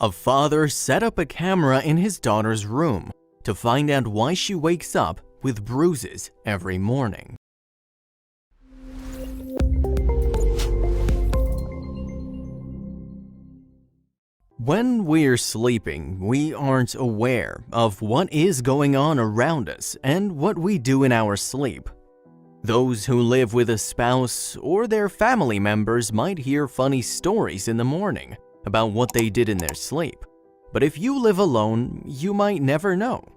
A father set up a camera in his daughter's room to find out why she wakes up with bruises every morning. When we're sleeping, we aren't aware of what is going on around us and what we do in our sleep. Those who live with a spouse or their family members might hear funny stories in the morning about what they did in their sleep, but if you live alone, you might never know.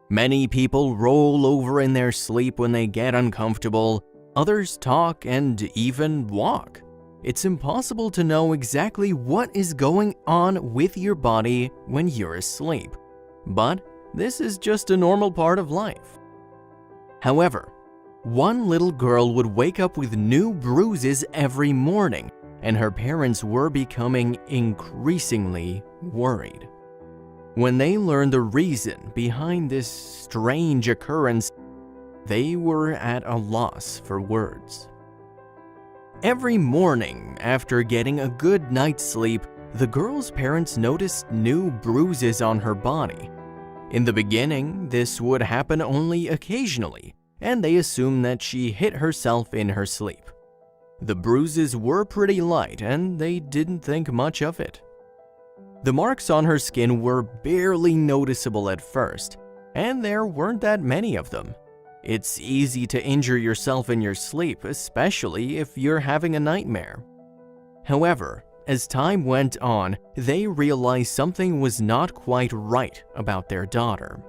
Many people roll over in their sleep when they get uncomfortable, others talk and even walk. It's impossible to know exactly what is going on with your body when you're asleep, but this is just a normal part of life. However, one little girl would wake up with new bruises every morning, and her parents were becoming increasingly worried. When they learned the reason behind this strange occurrence, they were at a loss for words. Every morning after getting a good night's sleep, the girl's parents noticed new bruises on her body. In the beginning, this would happen only occasionally, and they assumed that she hit herself in her sleep. The bruises were pretty light, and they didn't think much of it. The marks on her skin were barely noticeable at first, and there weren't that many of them. It's easy to injure yourself in your sleep, especially if you're having a nightmare. However, as time went on, they realized something was not quite right about their daughter.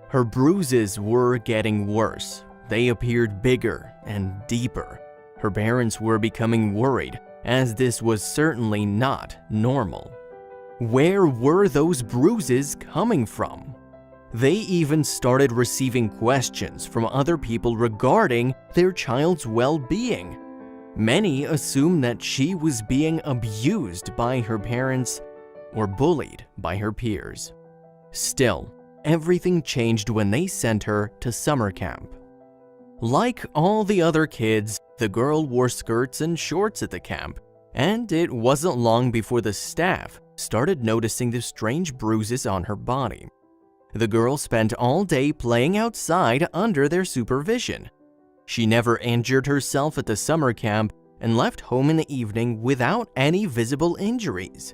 Her bruises were getting worse. They appeared bigger and deeper. Her parents were becoming worried, as this was certainly not normal. Where were those bruises coming from? They even started receiving questions from other people regarding their child's well-being. Many assumed that she was being abused by her parents or bullied by her peers. Still, everything changed when they sent her to summer camp. Like all the other kids, the girl wore skirts and shorts at the camp, and it wasn't long before the staff started noticing the strange bruises on her body. The girl spent all day playing outside under their supervision. She never injured herself at the summer camp and left home in the evening without any visible injuries.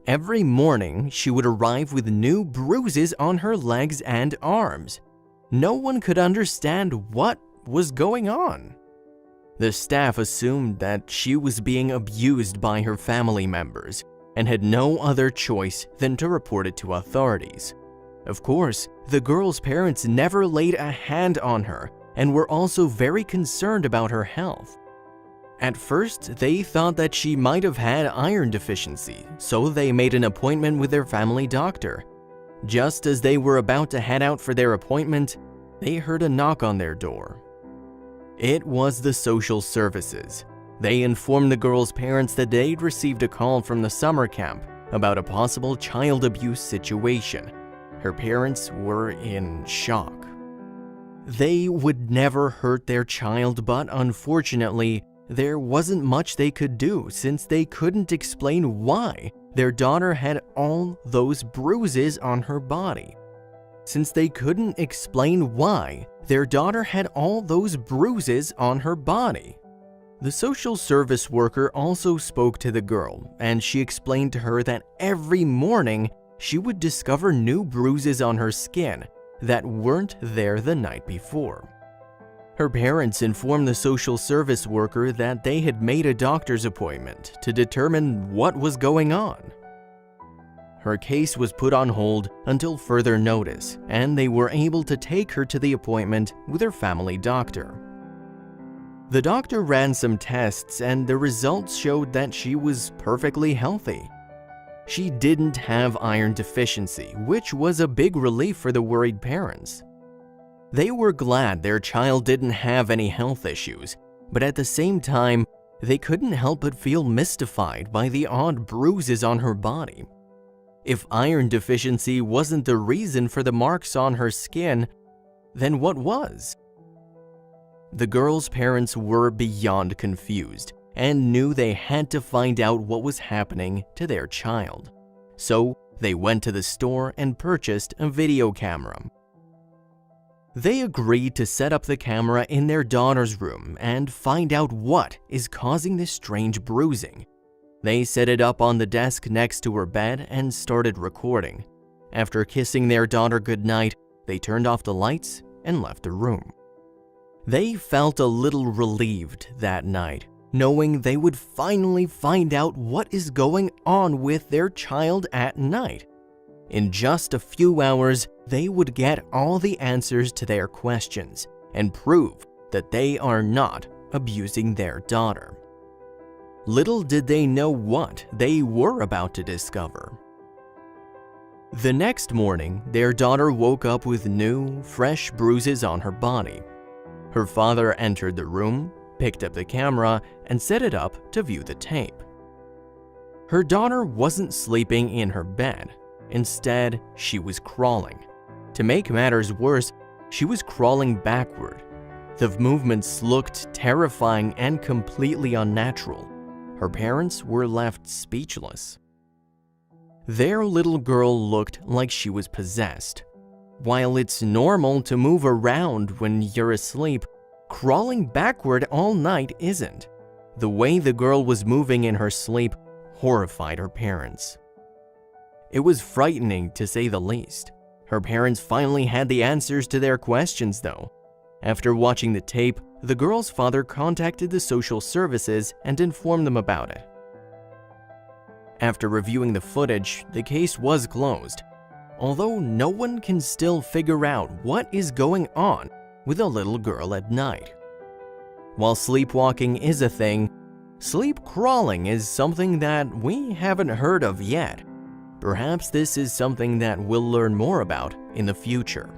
Every morning, she would arrive with new bruises on her legs and arms. No one could understand what was going on. The staff assumed that she was being abused by her family members and had no other choice than to report it to authorities. Of course, the girl's parents never laid a hand on her and were also very concerned about her health. At first, they thought that she might have had iron deficiency, so they made an appointment with their family doctor. Just as they were about to head out for their appointment, they heard a knock on their door. It was the social services. They informed the girl's parents that they'd received a call from the summer camp about a possible child abuse situation. Her parents were in shock. They would never hurt their child, but unfortunately, there wasn't much they could do since they couldn't explain why their daughter had all those bruises on her body. Since they couldn't explain why their daughter had all those bruises on her body. The social service worker also spoke to the girl, and she explained to her that every morning she would discover new bruises on her skin that weren't there the night before. Her parents informed the social service worker that they had made a doctor's appointment to determine what was going on. Her case was put on hold until further notice, and they were able to take her to the appointment with her family doctor. The doctor ran some tests, and the results showed that she was perfectly healthy. She didn't have iron deficiency, which was a big relief for the worried parents. They were glad their child didn't have any health issues, but at the same time, they couldn't help but feel mystified by the odd bruises on her body. If iron deficiency wasn't the reason for the marks on her skin, then what was? The girl's parents were beyond confused, and knew they had to find out what was happening to their child. So they went to the store and purchased a video camera. They agreed to set up the camera in their daughter's room and find out what is causing this strange bruising. They set it up on the desk next to her bed and started recording. After kissing their daughter goodnight, they turned off the lights and left the room. They felt a little relieved that night, knowing they would finally find out what is going on with their child at night. In just a few hours, they would get all the answers to their questions and prove that they are not abusing their daughter. Little did they know what they were about to discover. The next morning, their daughter woke up with new, fresh bruises on her body. Her father entered the room, picked up the camera, and set it up to view the tape. Her daughter wasn't sleeping in her bed. Instead, she was crawling. To make matters worse, she was crawling backward. The movements looked terrifying and completely unnatural. Her parents were left speechless. Their little girl looked like she was possessed. While it's normal to move around when you're asleep, crawling backward all night isn't. The way the girl was moving in her sleep horrified her parents. It was frightening to say the least. Her parents finally had the answers to their questions though. After watching the tape, the girl's father contacted the social services and informed them about it. After reviewing the footage, the case was closed, although no one can still figure out what is going on with a little girl at night. While sleepwalking is a thing, sleep crawling is something that we haven't heard of yet. Perhaps this is something that we'll learn more about in the future.